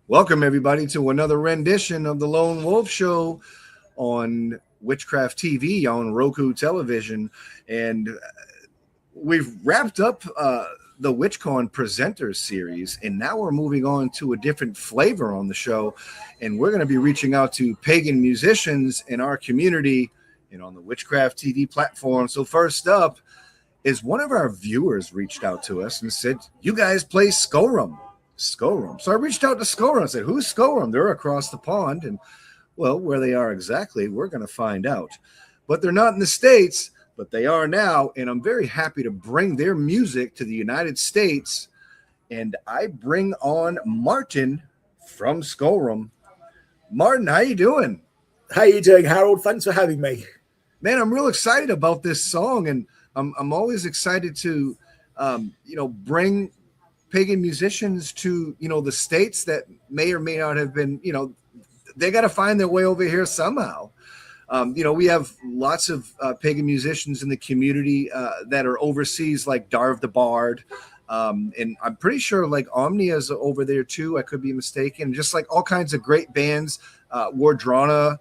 Welcome, everybody, to another rendition of the Lone Wolf Show on Witchcraft TV on Roku television. And we've wrapped up the WitchCon Presenters series, and now we're moving on to a different flavor on the show. And we're going to be reaching out to pagan musicians in our community and on the Witchcraft TV platform. So, first up is one of our viewers reached out to us and said, "You guys play Skorum." Skorum. So I reached out to Skorum and said, "Who's Skorum?" They're across the pond, and well, where they are exactly, we're going to find out. But they're not in the States, but they are now, and I'm very happy to bring their music to the United States. And I bring on Martin from Skorum. Martin, how you doing? How you doing, Harold? Thanks for having me. Man, I'm real excited about this song, and I'm always excited to bring pagan musicians to the States that may or may not have been, they got to find their way over here somehow. We have lots of pagan musicians in the community that are overseas, like Darv the Bard, and I'm pretty sure like Omnia's over there too. I could be mistaken. Just like all kinds of great bands, Wardrana,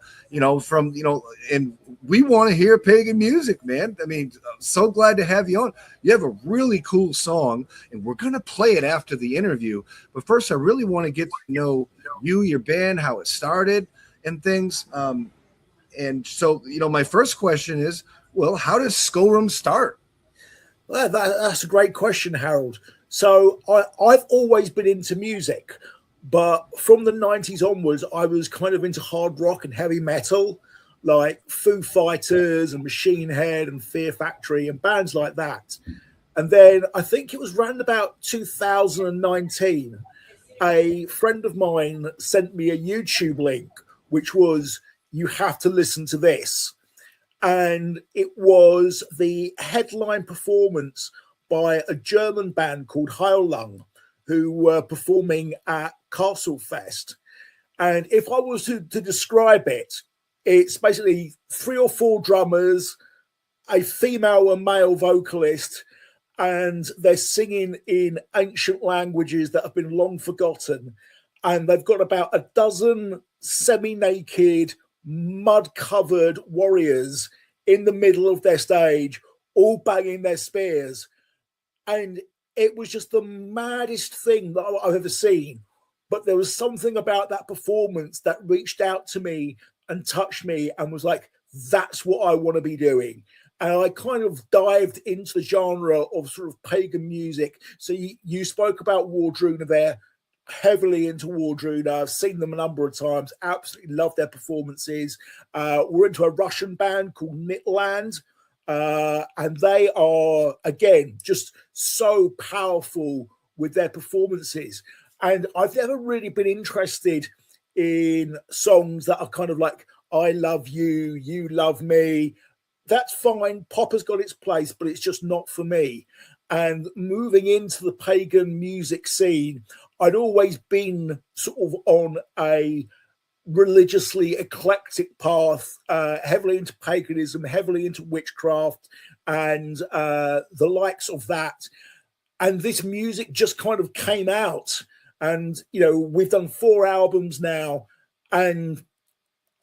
and we want to hear pagan music, man. I mean, so glad to have you on. You have a really cool song, and we're going to play it after the interview. But first, I really want to get to know you, your band, how it started, and things. And so, my first question is, well, how does Skorum start? Well, that's a great question, Harold. So I've always been into music, but from the 90s onwards, I was kind of into hard rock and heavy metal, like Foo Fighters and Machine Head and Fear Factory and bands like that. And then I think it was around about 2019, a friend of mine sent me a YouTube link, which was, "You have to listen to this." And it was the headline performance by a German band called Heillung, who were performing at Castlefest. And if I was to describe it, it's basically 3 or 4 drummers, a female and male vocalist, and they're singing in ancient languages that have been long forgotten. And they've got about a dozen semi-naked, mud-covered warriors in the middle of their stage, all banging their spears. And it was just the maddest thing that I've ever seen. But there was something about that performance that reached out to me and touched me and was like, that's what I want to be doing. And I kind of dived into the genre of sort of pagan music. So you spoke about Wardruna there. Heavily into Wardruna. I've seen them a number of times. Absolutely love their performances. We're into a Russian band called Nitland, and they are, again, just so powerful with their performances. And I've never really been interested in songs that are kind of like, I love you, you love me. That's fine. Pop has got its place, but it's just not for me. And moving into the pagan music scene, I'd always been sort of on a religiously eclectic path, heavily into paganism, heavily into witchcraft, and the likes of that. And this music just kind of came out. And, we've done 4 albums now. And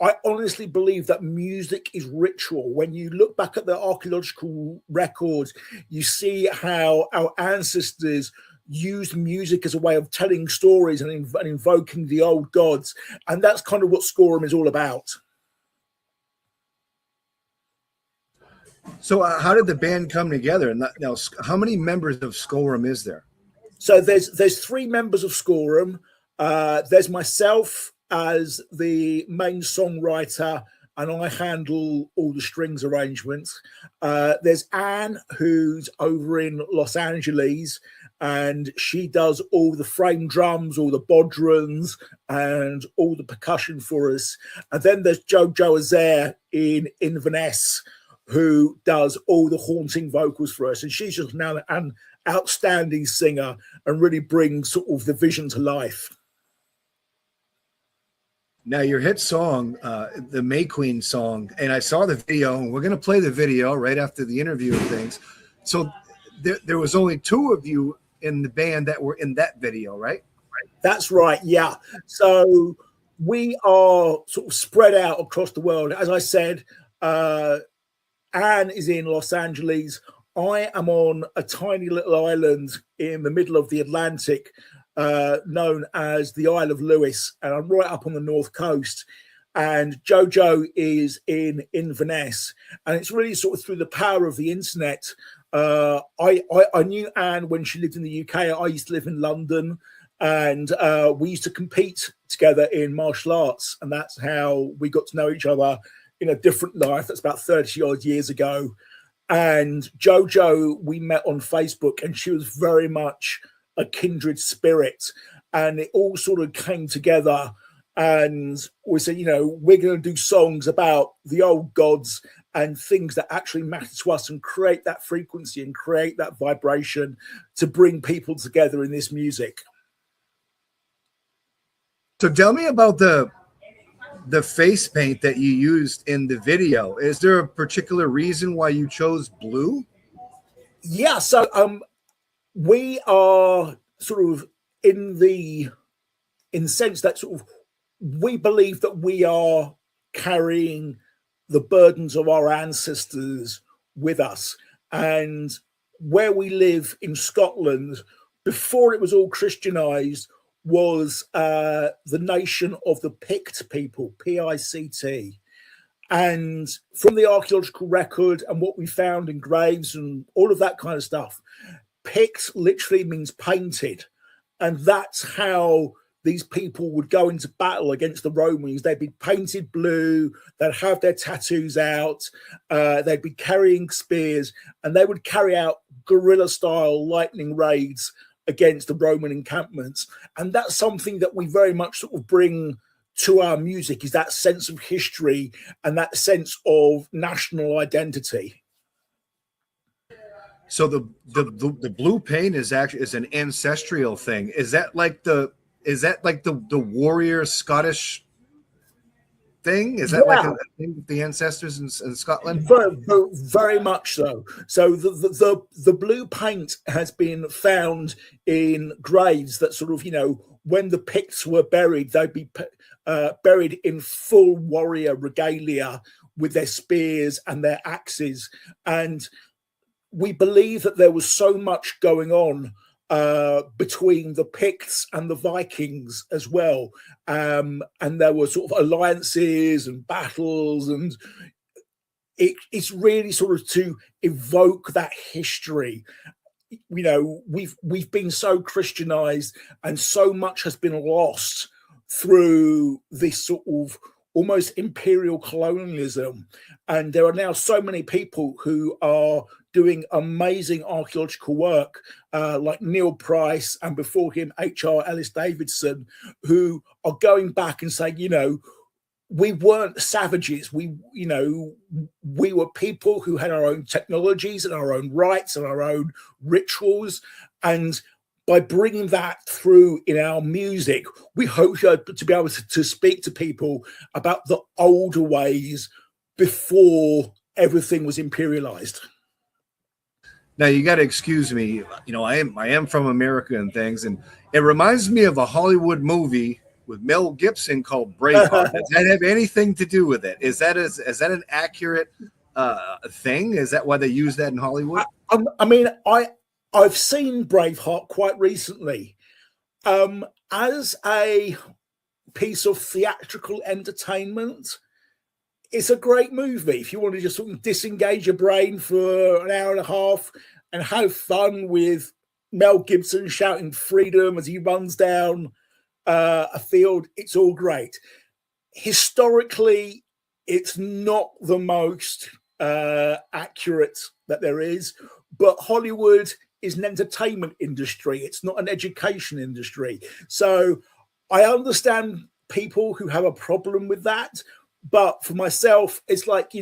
I honestly believe that music is ritual. When you look back at the archaeological records, you see how our ancestors used music as a way of telling stories and invoking the old gods. And that's kind of what Skorum is all about. So how did the band come together? And now, how many members of Skorum is there? So there's 3 members of Skorum. There's myself as the main songwriter, and I handle all the strings arrangements. There's Anne, who's over in Los Angeles, and she does all the frame drums, all the bodhrans, and all the percussion for us. And then there's Jojo Azair in Inverness, who does all the haunting vocals for us. And she's just now an outstanding singer and really brings sort of the vision to life. Now, your hit song, the May Queen song, and I saw the video, and we're going to play the video right after the interview and things. So there was only 2 of you in the band that were in that video, right? That's right. Yeah. So we are sort of spread out across the world. As I said, Anne is in Los Angeles. I am on a tiny little island in the middle of the Atlantic, known as the Isle of Lewis, and I'm right up on the north coast. And Jojo is in Inverness, and it's really sort of through the power of the internet. I knew Anne when she lived in the UK. I used to live in London, and we used to compete together in martial arts, and that's how we got to know each other in a different life. That's about 30 odd years ago. And Jojo, we met on Facebook, and she was very much a kindred spirit, and it all sort of came together. And we said, we're going to do songs about the old gods and things that actually matter to us, and create that frequency and create that vibration to bring people together in this music. So tell me about the face paint that you used in the video. Is there a particular reason why you chose blue? Yeah, so we are sort of in the sense that sort of we believe that we are carrying the burdens of our ancestors with us. And where we live in Scotland, before it was all Christianized, was the nation of the Pict people, P-I-C-T. And from the archaeological record and what we found in graves and all of that kind of stuff, Pict literally means painted. And that's how these people would go into battle against the Romans. They'd be painted blue, they'd have their tattoos out, they'd be carrying spears, and they would carry out guerrilla-style lightning raids against the Roman encampments. And that's something that we very much sort of bring to our music, is that sense of history and that sense of national identity. So the blue paint is an ancestral thing. Is that like the warrior Scottish thing? Is that like a thing with the ancestors in Scotland? Very much so. So the blue paint has been found in graves that sort of, when the Picts were buried, they'd be buried in full warrior regalia with their spears and their axes. And we believe that there was so much going on between the Picts and the Vikings as well. And there were sort of alliances and battles, and it's really sort of to evoke that history. We've been so Christianized, and so much has been lost through this sort of almost imperial colonialism. And there are now so many people who are doing amazing archaeological work, like Neil Price, and before him, H.R. Ellis Davidson, who are going back and saying, we weren't savages. We were people who had our own technologies and our own rights and our own rituals. And by bringing that through in our music, we hope to be able to speak to people about the older ways before everything was imperialized. Now you got to excuse me. I am from America and things, and it reminds me of a Hollywood movie with Mel Gibson called Braveheart. Does that have anything to do with it? Is that an accurate thing? Is that why they use that in Hollywood? I've seen Braveheart quite recently. As a piece of theatrical entertainment, it's a great movie. If you want to just sort of disengage your brain for an hour and a half and have fun with Mel Gibson shouting freedom as he runs down a field, it's all great. Historically, it's not the most accurate that there is, but Hollywood is an entertainment industry. It's not an education industry. So I understand people who have a problem with that. But for myself, it's like,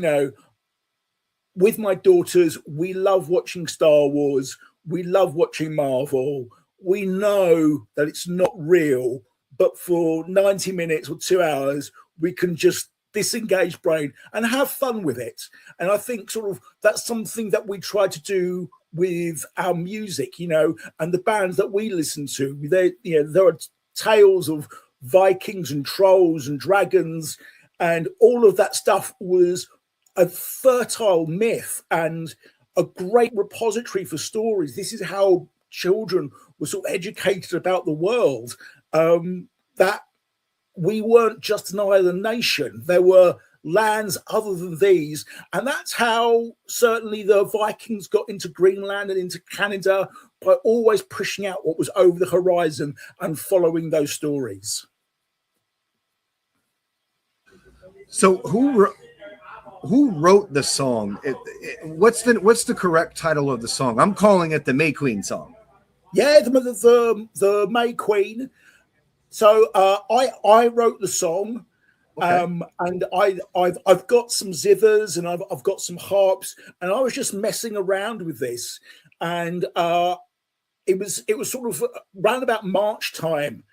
with my daughters, we love watching Star Wars. We love watching Marvel. We know that it's not real, but for 90 minutes or 2 hours, we can just disengage brain and have fun with it. And I think sort of that's something that we try to do with our music, and the bands that we listen to. There are tales of Vikings and trolls and dragons, and all of that stuff was a fertile myth and a great repository for stories. This is how children were sort of educated about the world, that we weren't just an island nation. There were lands other than these. And that's how certainly the Vikings got into Greenland and into Canada, by always pushing out what was over the horizon and following those stories. So who wrote the song? What's the correct title of the song? I'm calling it the May Queen song. Yeah, the May Queen. So I wrote the song, okay. And I've got some zithers and I've got some harps, and I was just messing around with this, and it was sort of around about March time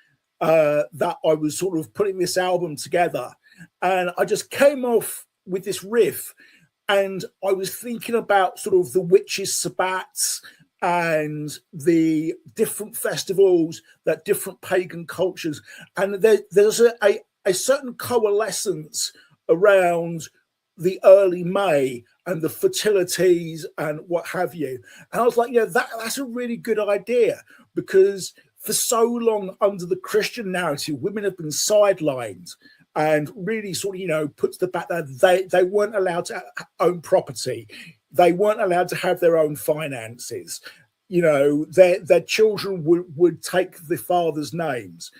that I was sort of putting this album together, and I just came off with this riff, and I was thinking about sort of the witches' sabbats and the different festivals that different pagan cultures, and there's a certain coalescence around the early May and the fertilities and what have you. And I was like, yeah, that's a really good idea, because for so long under the Christian narrative, women have been sidelined and really sort of, put to the back that they weren't allowed to own property. They weren't allowed to have their own finances. Their children would take the father's names.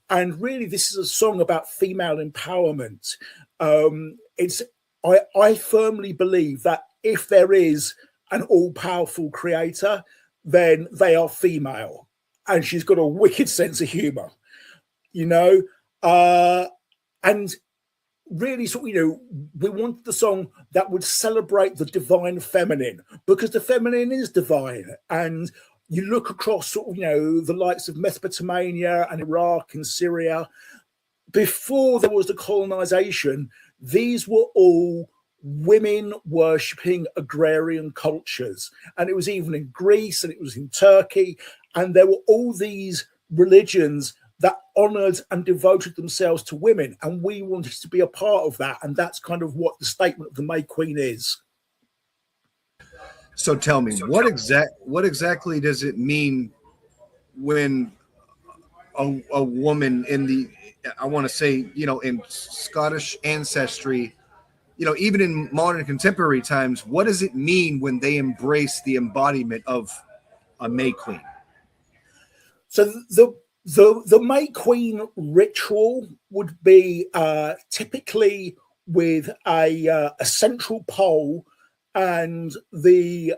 And really, this is a song about female empowerment. I firmly believe that if there is an all-powerful creator, then they are female. And she's got a wicked sense of humor, and really we wanted the song that would celebrate the divine feminine, because the feminine is divine. And you look across the likes of Mesopotamia and Iraq and Syria, before there was the colonization, these were all women worshipping agrarian cultures. And it was even in Greece, and it was in Turkey, and there were all these religions that honored and devoted themselves to women, and we wanted to be a part of that. And that's kind of what the statement of the May Queen is. So tell me, what exactly does it mean when a woman in the, I want to say, in Scottish ancestry, even in modern contemporary times, what does it mean when they embrace the embodiment of a May Queen? So the May Queen ritual would be typically with a central pole, and the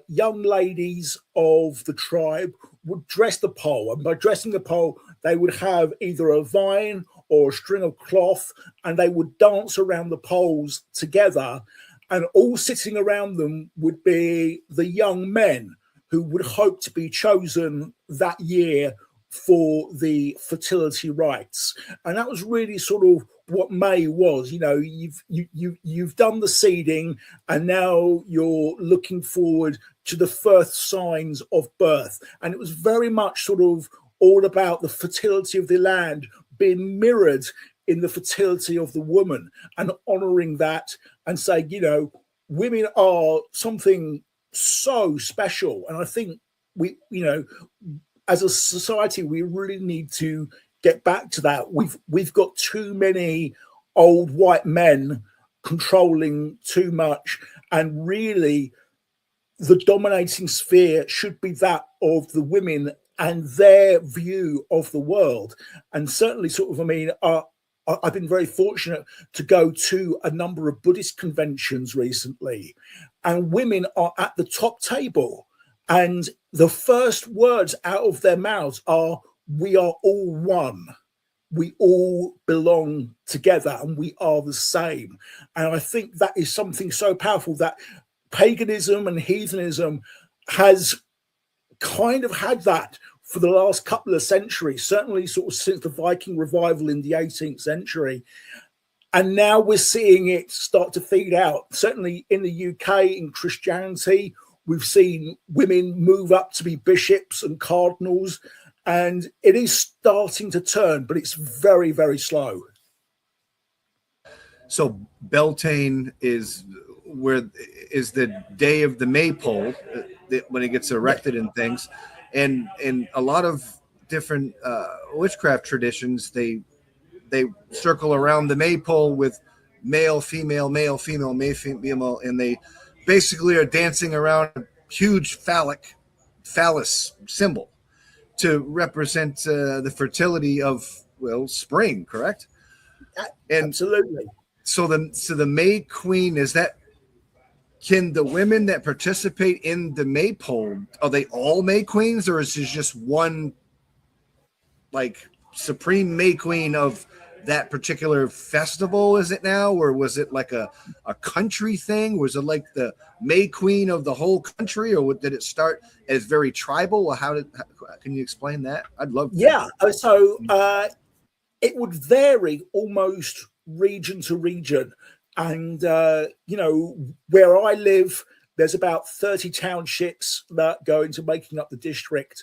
young ladies of the tribe would dress the pole. And by dressing the pole, they would have either a vine or a string of cloth, and they would dance around the poles together. And all sitting around them would be the young men who would hope to be chosen that year for the fertility rites. And that was really sort of what May was. You've done the seeding, and now you're looking forward to the first signs of birth. And it was very much sort of all about the fertility of the land being mirrored in the fertility of the woman, and honoring that and saying, women are something so special. And I think we, as a society, we really need to get back to that. We've got too many old white men controlling too much, and really the dominating sphere should be that of the women and their view of the world. And certainly I've been very fortunate to go to a number of Buddhist conventions recently, and women are at the top table, and the first words out of their mouths are, "We are all one. We all belong together, and we are the same." And I think that is something so powerful that paganism and heathenism has kind of had that for the last couple of centuries, certainly sort of since the Viking revival in the 18th century. And now we're seeing it start to feed out. Certainly in the UK, in Christianity, we've seen women move up to be bishops and cardinals. and it is starting to turn, but it's very, very slow. So Beltane is the day of the maypole when it gets erected and things, and in a lot of different witchcraft traditions, they circle around the maypole with male, female, male, female, male, female, and they basically are dancing around a huge phallus symbol to represent the fertility of spring, correct? And absolutely. So the May Queen, can the women that participate in the maypole, are they all May Queens, or is it just one like supreme May Queen of that particular festival? Is it now, or was it like a country thing? Was it like the May Queen of the whole country, or did it start as very tribal? Or can you explain that? I'd love to. Yeah, so it would vary almost region to region. And, where I live, there's about 30 townships that go into making up the district.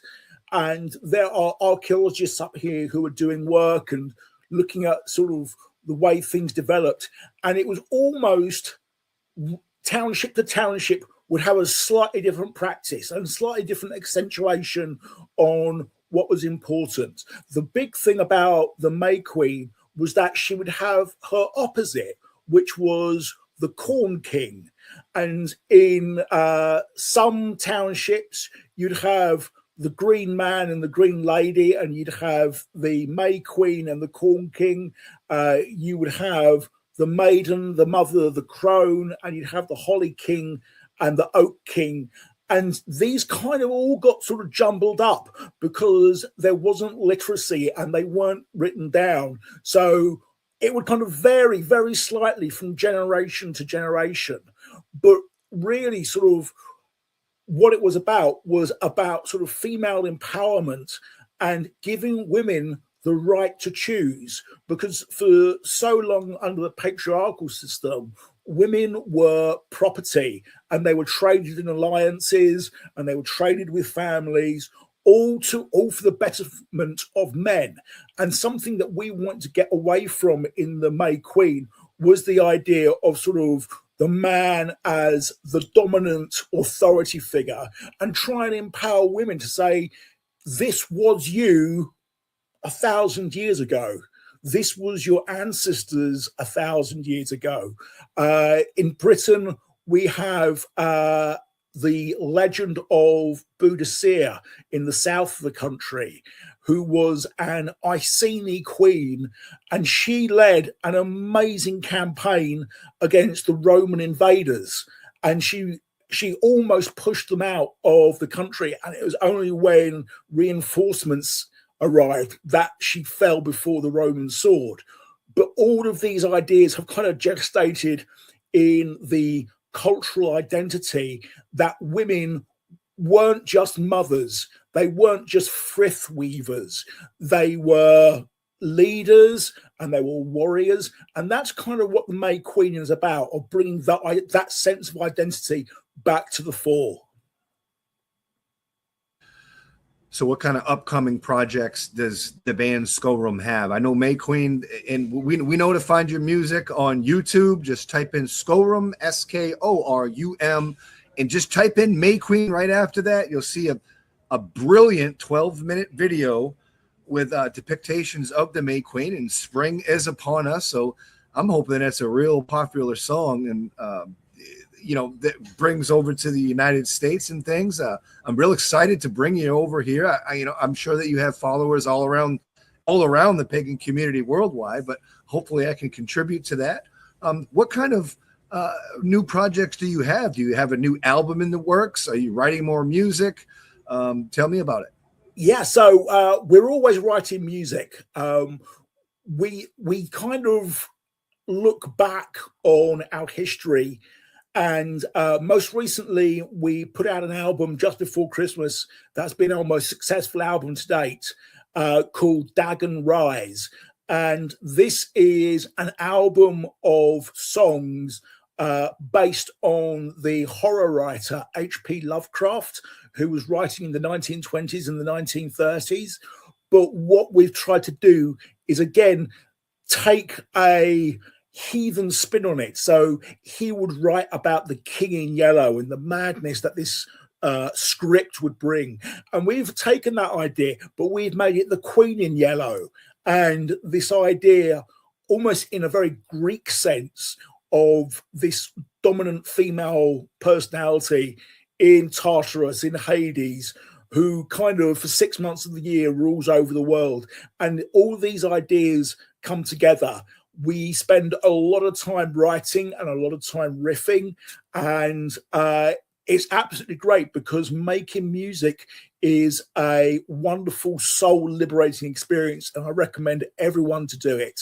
And there are archaeologists up here who are doing work and looking at sort of the way things developed. And it was almost township to township would have a slightly different practice and slightly different accentuation on what was important. The big thing about the May Queen was that she would have her opposite, which was the Corn King. And in some townships, you'd have the Green Man and the Green Lady, and you'd have the May Queen and the Corn King. You would have the Maiden, the Mother of the Crone, and you'd have the Holly King and the Oak King. And these kind of all got sort of jumbled up because there wasn't literacy and they weren't written down. So it would kind of vary very slightly from generation to generation. But really sort of what it was about sort of female empowerment and giving women the right to choose. Because for so long under the patriarchal system, women were property and they were traded in alliances and they were traded with families, all for the betterment of men. And something that we want to get away from in the May Queen was the idea of sort of the man as the dominant authority figure, and try and empower women to say, this was you 1,000 years ago. This was your ancestors 1,000 years ago. In Britain, we have the legend of Boudicca in the south of the country, who was an Iceni queen, and she led an amazing campaign against the Roman invaders. And she almost pushed them out of the country. And it was only when reinforcements arrived that she fell before the Roman sword. But all of these ideas have kind of gestated in the cultural identity that women weren't just mothers, they weren't just frith weavers, they were leaders and they were warriors. And that's kind of what the May Queen is about, of bringing that sense of identity back to the fore. So what kind of upcoming projects does the band Skorum have? I know May Queen, and we know to find your music on YouTube. Just type in Skorum, Skorum, and just type in May Queen right after that. You'll see a brilliant 12-minute video with depictions of the May Queen, and spring is upon us. So I'm hoping that's a real popular song, and that brings over to the United States and things. I'm real excited to bring you over here. I'm sure that you have followers all around the pagan community worldwide, but hopefully I can contribute to that. What kind of new projects do you have? Do you have a new album in the works? Are you writing more music? Tell me about it. Yeah, so we're always writing music. We kind of look back on our history. And most recently, we put out an album just before Christmas that's been our most successful album to date, called Dagon Rise. And this is an album of songs based on the horror writer H.P. Lovecraft, who was writing in the 1920s and the 1930s. But what we've tried to do is, again, take a heathen spin on it. So he would write about the King in Yellow and the madness that this script would bring. And we've taken that idea, but we've made it the Queen in Yellow. And this idea, almost in a very Greek sense, of this dominant female personality in Tartarus, in Hades, who kind of for 6 months of the year rules over the world. And all these ideas come together. We spend a lot of time writing and a lot of time riffing, and it's absolutely great because making music is a wonderful soul liberating experience, and I recommend everyone to do it.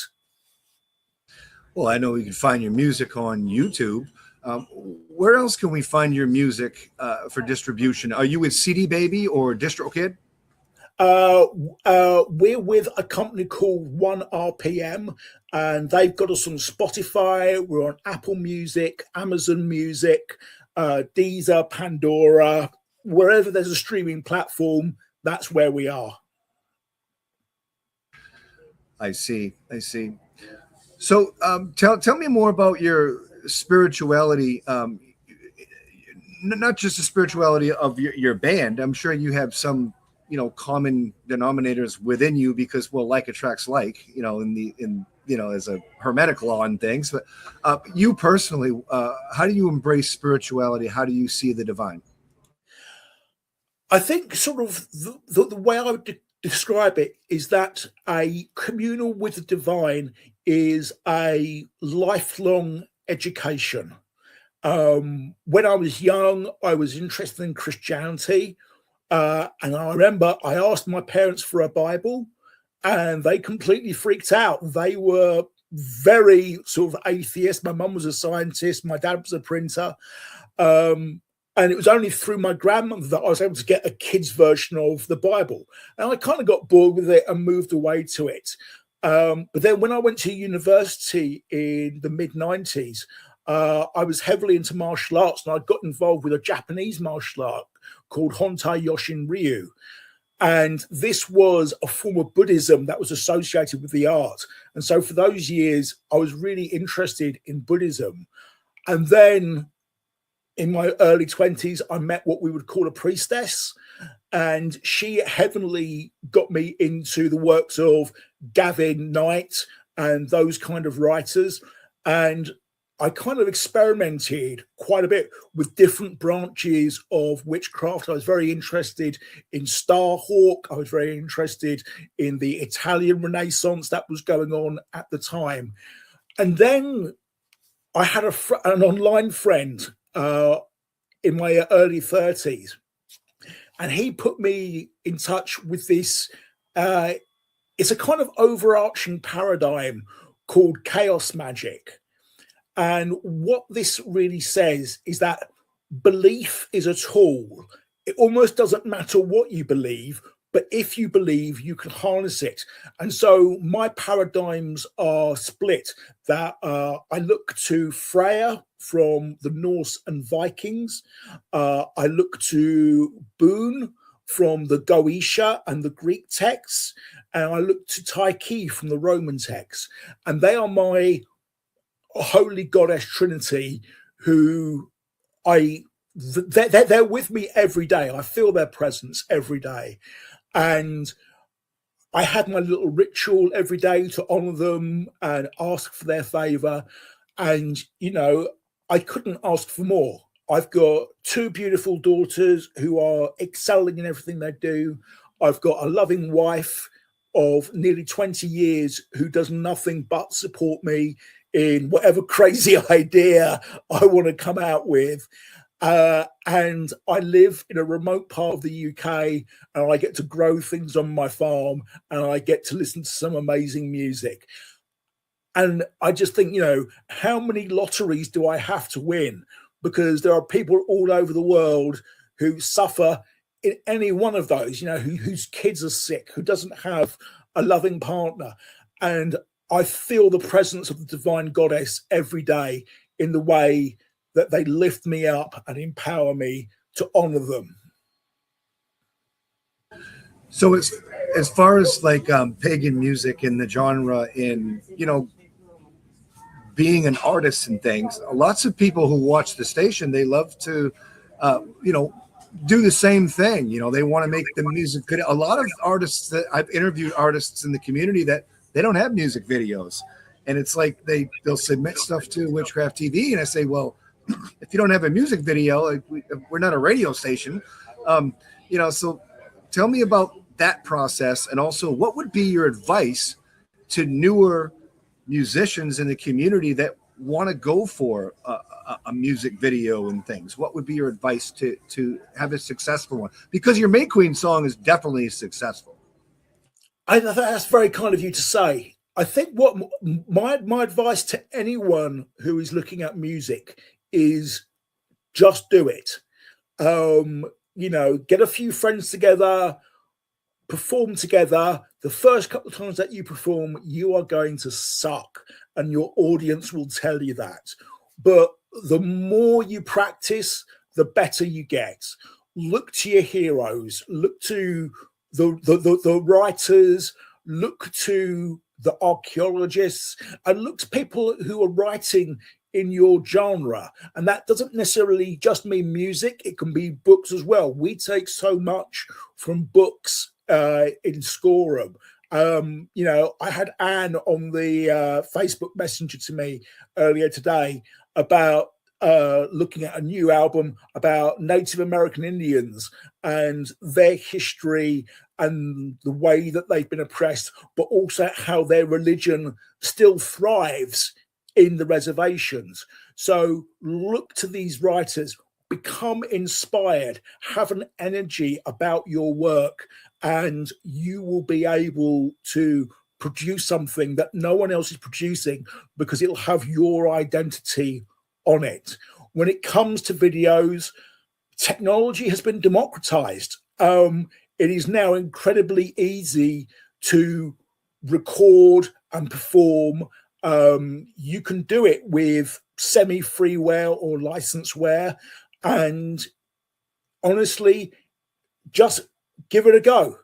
Well, I know you can find your music on YouTube. Where else can we find your music for distribution? Are you with CD Baby or DistroKid? We're with a company called 1RPM, and they've got us on Spotify. We're on Apple Music, Amazon Music, Deezer, Pandora. Wherever there's a streaming platform, that's where we are. I see. So tell me more about your spirituality, not just the spirituality of your band. I'm sure you have some, common denominators within you because, well, like attracts like, as a hermetic law and things. But you personally, how do you embrace spirituality? How do you see the divine? I think sort of the way I would describe it is that a communal with the divine is a lifelong education. When I was young, I was interested in Christianity. And I remember I asked my parents for a Bible and they completely freaked out. They were very sort of atheist. My mum was a scientist. My dad was a printer. And it was only through my grandmother that I was able to get a kid's version of the Bible. And I kind of got bored with it and moved away to it. But then when I went to university in the mid-90s, I was heavily into martial arts, and I got involved with a Japanese martial art called Hontai Yoshin Ryu. And this was a form of Buddhism that was associated with the art. And so for those years, I was really interested in Buddhism. And then in my early 20s, I met what we would call a priestess. And she heavily got me into the works of Gavin Knight and those kind of writers. And I kind of experimented quite a bit with different branches of witchcraft. I was very interested in Starhawk. I was very interested in the Italian Renaissance that was going on at the time. And then I had an online friend in my early 30s. And he put me in touch with this. It's a kind of overarching paradigm called chaos magic. And what this really says is that belief is a tool. It almost doesn't matter what you believe, but if you believe, you can harness it. And so my paradigms are split, that I look to Freya from the Norse and Vikings. I look to Boon from the Goetia and the Greek texts. And I look to Tyche from the Roman texts. And they are my holy goddess trinity, who they're with me every day. I feel their presence every day. And I had my little ritual every day to honor them and ask for their favor. And, I couldn't ask for more. I've got two beautiful daughters who are excelling in everything they do. I've got a loving wife of nearly 20 years who does nothing but support me in whatever crazy idea I want to come out with. And I live in a remote part of the UK, and I get to grow things on my farm, and I get to listen to some amazing music. And I just think, how many lotteries do I have to win? Because there are people all over the world who suffer in any one of those, whose kids are sick, who doesn't have a loving partner. And I feel the presence of the divine goddess every day in the way that they lift me up and empower me to honor them. So as far as like pagan music and the genre in, you know, being an artist and things, lots of people who watch the station, they love to, you know, do the same thing. You know, they want to make the music good. A lot of artists that I've interviewed, artists in the community, that they don't have music videos. And it's like they'll submit stuff to Witchcraft TV. And I say, well, if you don't have a music video, like we're not a radio station. You know, so tell me about that process. And also, what would be your advice to newer musicians in the community that want to go for a music video and things? What would be your advice to have a successful one? Because your May Queen song is definitely successful. I think that's very kind of you to say. I think what my advice to anyone who is looking at music is just do it. You know, get a few friends together, perform together. The first couple of times that you perform, you are going to suck, and your audience will tell you that. But the more you practice, the better you get. Look to your heroes. Look to the writers. Look to the archaeologists, and look to people who are writing in your genre. And that doesn't necessarily just mean music. It can be books as well. We take so much from books in Skorum. You know, I had Anne on the Facebook Messenger to me earlier today about looking at a new album about Native American Indians and their history and the way that they've been oppressed, but also how their religion still thrives in the reservations. So look to these writers, become inspired, have an energy about your work, and you will be able to produce something that no one else is producing because it'll have your identity on it. When it comes to videos, technology has been democratized. It is now incredibly easy to record and perform. You can do it with semi-freeware or licenseware, and honestly, just give it a go.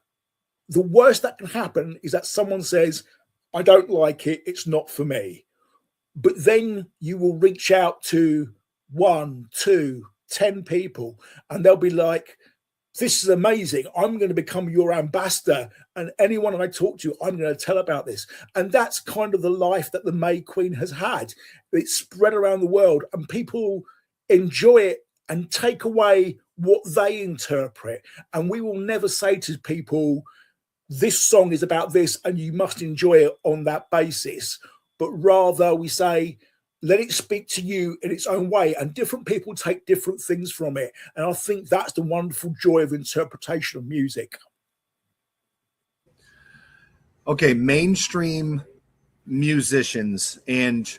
The worst that can happen is that someone says, I don't like it, it's not for me. But then you will reach out to 1, 2, 10 people, and they'll be like, this is amazing. I'm going to become your ambassador. And anyone I talk to, I'm going to tell about this. And that's kind of the life that the May Queen has had. It's spread around the world, and people enjoy it and take away what they interpret. And we will never say to people, this song is about this and you must enjoy it on that basis. But rather we say, let it speak to you in its own way. And different people take different things from it. And I think that's the wonderful joy of interpretation of music. Okay, mainstream musicians, and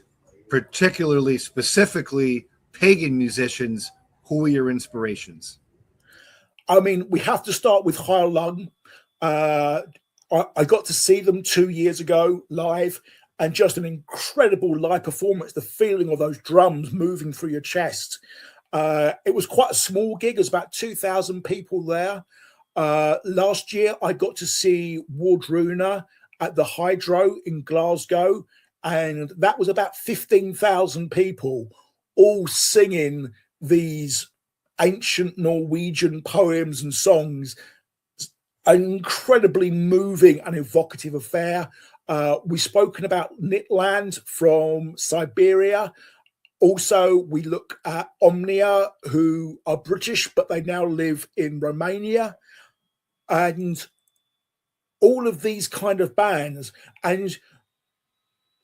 particularly, specifically, pagan musicians, who are your inspirations? I mean, we have to start with Heil Lung. I got to see them 2 years ago live, and just an incredible live performance, the feeling of those drums moving through your chest. It was quite a small gig. There's about 2,000 people there. Last year, I got to see Wardruna at the Hydro in Glasgow, and that was about 15,000 people all singing these ancient Norwegian poems and songs. An incredibly moving and evocative affair. We've spoken about Nitland from Siberia. Also, we look at Omnia, who are British, but they now live in Romania. And all of these kind of bands. And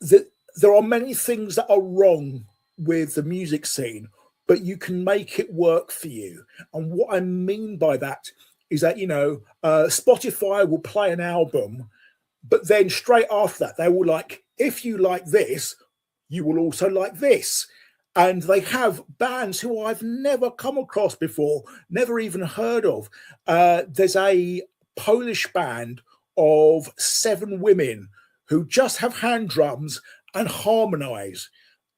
there are many things that are wrong with the music scene, but you can make it work for you. And what I mean by that is that, you know, Spotify will play an album, but then straight after that, they will like, if you like this, you will also like this. And they have bands who I've never come across before, never even heard of. There's a Polish band of 7 women who just have hand drums and harmonize.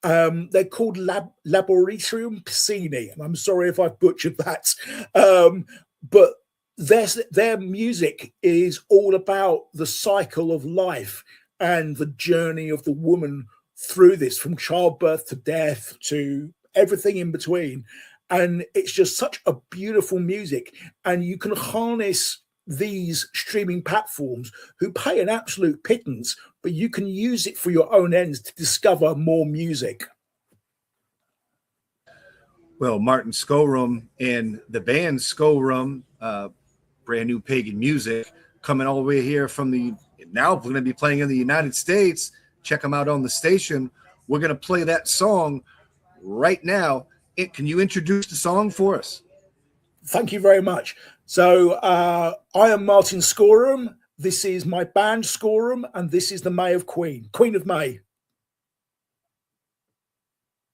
They're called Laboratorium Piscini, and I'm sorry if I've butchered that. But their music is all about the cycle of life and the journey of the woman through this, from childbirth to death to everything in between. And it's just such a beautiful music. And you can harness these streaming platforms who pay an absolute pittance, but you can use it for your own ends to discover more music. Well, Martin Skorum and the band Skorum, brand new pagan music, coming all the way here from now we're going to be playing in the United States. Check them out on the station. We're going to play that song right now. Can you introduce the song for us? Thank you very much. So I am Martin Skorum. This is my band Skorum, and this is the May of Queen of May.